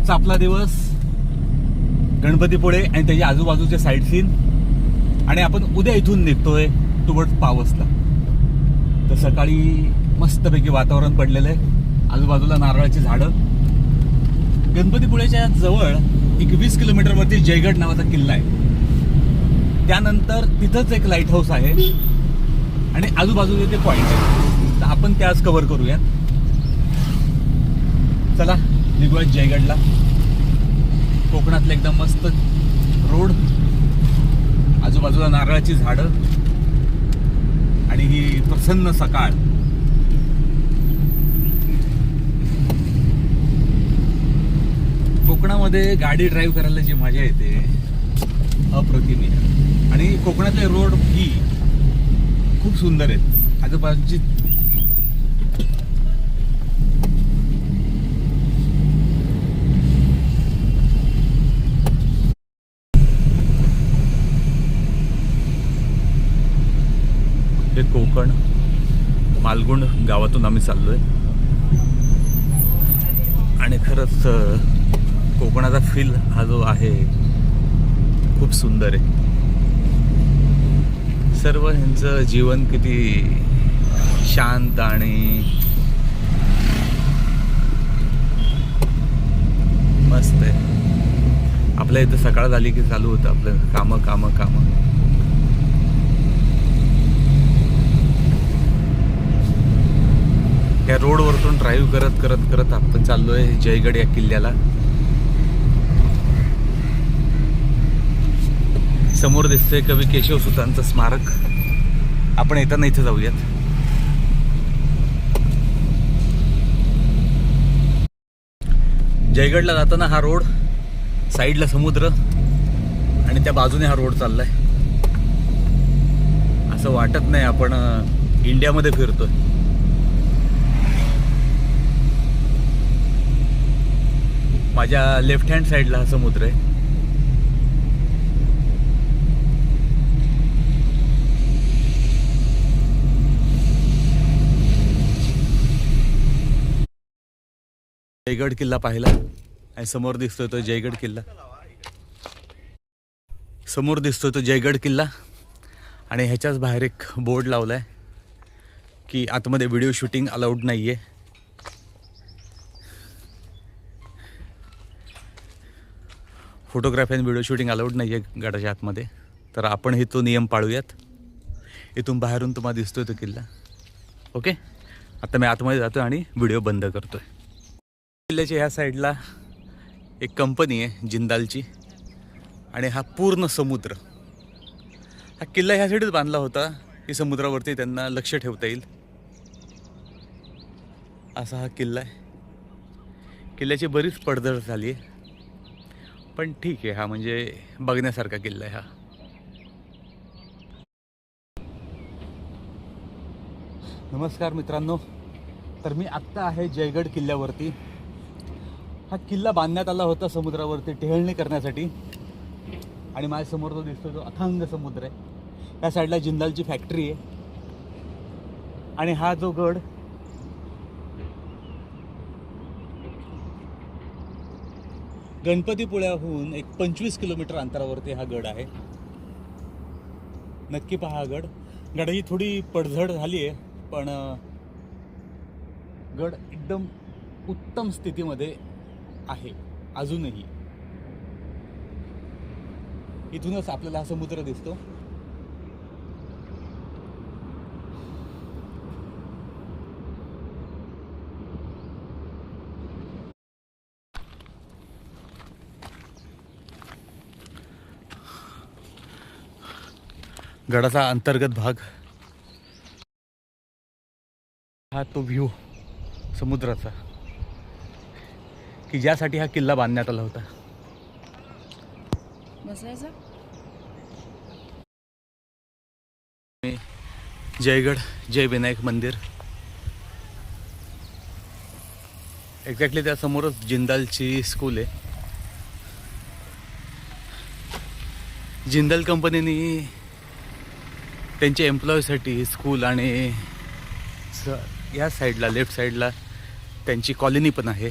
आजचा आपला दिवस गणपतीपुळे आणि त्याच्या आजूबाजूचे साईट सीन, आणि आपण उद्या इथून निघतोय टुवर्ड्स पावसला. तर सकाळी मस्तपैकी वातावरण पडलेलं आहे, आजूबाजूला नारळाची झाडं. गणपतीपुळेच्या जवळ एक 20 किलोमीटरवरती जयगड नावाचा किल्ला आहे. त्यानंतर तिथंच एक लाईट हाऊस आहे आणि आजूबाजूचे ते पॉइंट आहे. तर आपण ते आज कव्हर करूयात. चला निघूयात जयगडला. कोकणातलं एकदम मस्त रोड, आजूबाजूला नारळाची झाडं आणि ही प्रसन्न सकाळ. कोकणामध्ये गाडी ड्राईव्ह करायला जी मजा येते अप्रतिम आहे. आणि कोकणातले रोड ही खूप सुंदर आहेत. आजूबाजूची हे कोकण मालगुंड गावातून आम्ही चाललोय आणि खरंच कोकणाचा फील हा जो आहे खूप सुंदर आहे. सर्व ह्यांचं जीवन किती शांत आणि मस्त आहे. आपल्या इथं सकाळ झाली की चालू होतं आपलं कामं कामं कामं. या रोडवरतून ड्राईव्ह करत करत करत आपण चाललोय जयगड या किल्ल्याला. समोर दिसतंय कवी केशवसुतांचं स्मारक. आपण येताना इथे जाऊयात. जयगडला जाताना हा रोड, साईडला समुद्र आणि त्या बाजूने हा रोड चाललाय. असं वाटत नाही आपण इंडियामध्ये फिरतोय. माझ्या लेफ्ट हँड साईडला हा समुद्र आहे. जयगड किल्ला पाहिला आणि समोर दिसतोय तो जयगड किल्ला. समोर दिसतोय तो जयगड किल्ला आणि ह्याच्याच बाहेर एक बोर्ड लावलाय की आतमध्ये व्हिडिओ शूटिंग अलाउड नाहीये. फोटोग्राफी आणि व्हिडिओ शूटिंग अलाउड नाही आहे गडाच्या आतमध्ये. तर आपण हे तो नियम पाळूयात. इथून बाहेरून तुम्हाला दिसतोय तो किल्ला. ओके, आता मी आतमध्ये जातो आणि व्हिडिओ बंद करतोय. किल्ल्याच्या ह्या साईडला एक कंपनी आहे जिंदालची आणि हा पूर्ण समुद्र. हा किल्ला ह्यासाठीच बांधला होता की समुद्रावरती त्यांना लक्ष ठेवता येईल असा हा किल्ला आहे. किल्ल्याची बरीच पडझड झाली आहे पण ठीक आहे. हा म्हणजे बघण्यासारखा किल्ला आहे हा. नमस्कार मित्रांनो. तर मी आत्ता आहे जयगड किल्ल्यावरती. हा किल्ला बांधण्यात आला होता समुद्रावरती टेहळणी करण्यासाठी आणि माझ्यासमोर जो दिसतो तो अथांग समुद्र आहे. त्या साईडला जिंदालची फॅक्टरी आहे आणि हा जो गड गणपतीपुळ्याहून एक 25 किलोमीटर अंतरावरती हा गड आहे. नक्की पहा हा गड. गडाची थोडी पडझड झाली आहे पण गड एकदम उत्तम स्थितीमध्ये आहे अजूनही. इथूनच आपल्याला हा समुद्र दिसतो. गडाचा अंतर्गत भाग हा तो व्ह्यू समुद्राचा की ज्यासाठी हा किल्ला बांधण्यात आला होता. जयगड जय विनायक मंदिर. एक्झॅक्टली त्या समोरच जिंदालची स्कूल आहे. जिंदाल कंपनीने त्यांच्या एम्प्लॉयसाठी स्कूल आणि या साईडला लेफ्ट साईडला त्यांची कॉलनी पण आहे.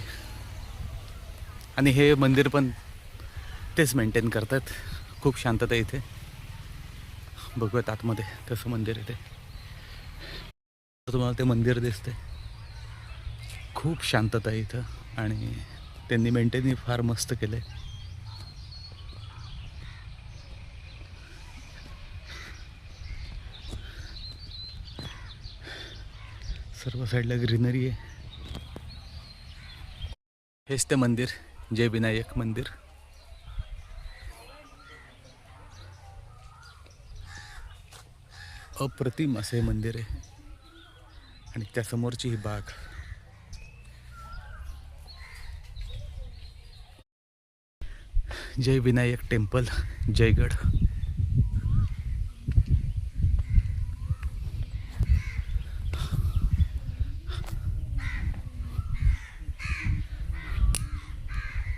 आणि हे मंदिर पण तेच मेंटेन करतात. खूप शांतता इथे. बघूयात आतमध्ये कसं मंदिर आहे ते. तुम्हाला ते मंदिर दिसते. खूप शांतता आहे इथं आणि त्यांनी मेंटेनही फार मस्त केलं आहे. सर्व साईडला ग्रीनरी आहे. हेच ते मंदिर, जय विनायक मंदिर. अप्रतिम असं हे मंदिर आहे आणि त्यासमोरची ही बाग. जय विनायक टेम्पल, जयगड.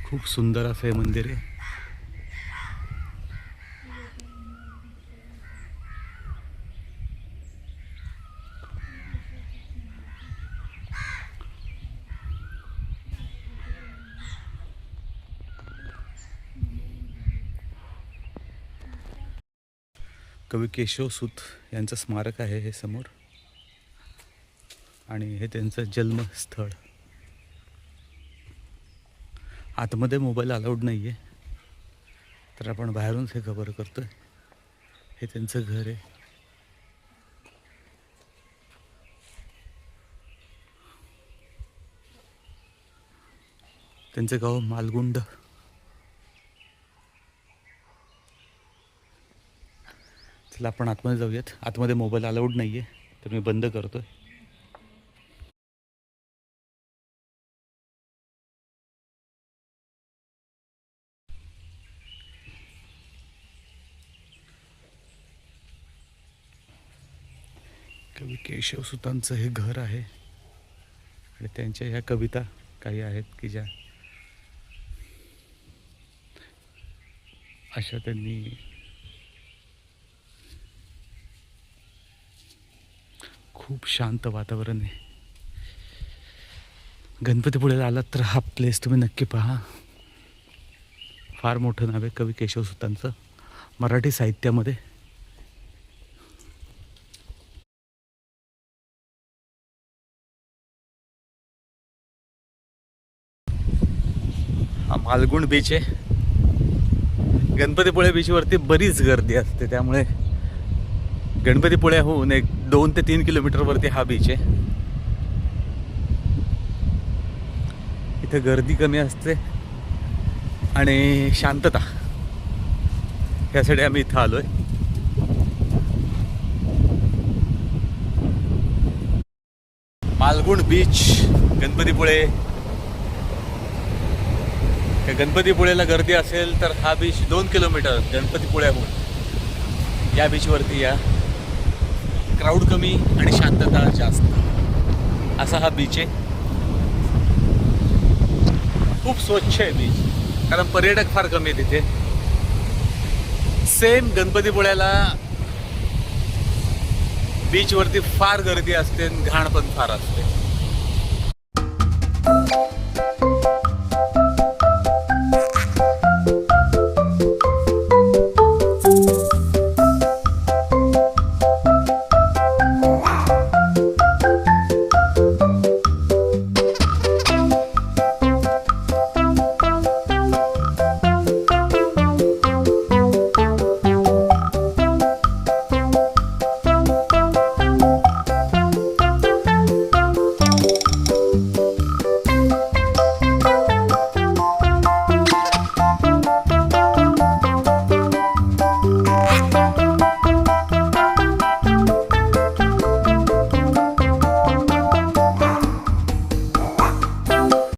खूप सुंदर असं हे मंदिर आहे. कवी केशवसूत यांचं स्मारक आहे हे समोर आणि हे त्यांचं जन्मस्थळ. आतमध्ये मोबाईल अलाउड नाही आहे, तर आपण बाहेरूनच हे कव्हर करतो आहे. हे त्यांचं घर आहे. त्यांचं गाव मालगुंड. चला आपण आतमध्ये जाऊयात. आतमध्ये मोबाईल अलाउड नाही आहे, तर मी बंद करतो आहे. कवी केशवसूतांचं हे घर आहे आणि त्यांच्या ह्या कविता काही आहेत की ज्या अशा त्यांनी खूप शांत वातावरण आहे. गणपतीपुळेला आलात तर हा प्लेस तुम्ही नक्की पहा. फार मोठं नाव आहे कवी केशवसूतांचं मराठी साहित्यामध्ये. हा मालगुंड बीच आहे. गणपतीपुळे बीचवरती बरीच गर्दी असते, त्यामुळे गणपतीपुळ्याहून एक 2 ते 3 किलोमीटरवरती हा बीच आहे. इथं गर्दी कमी असते आणि शांतता, ह्यासाठी आम्ही इथं आलोय. मालगुंड बीच, गणपतीपुळे. गणपतीपुळेला गर्दी असेल तर हा बीच 2 किलोमीटर गणपतीपुळ्याहून या बीचवरती या. क्राऊड कमी आणि शांतता जास्त असा हा बीच आहे. खूप स्वच्छ आहे बीच, कारण पर्यटक फार कमी आहे तिथे. सेम गणपतीपुळ्याला बीचवरती फार गर्दी असते, घाण पण फार असते.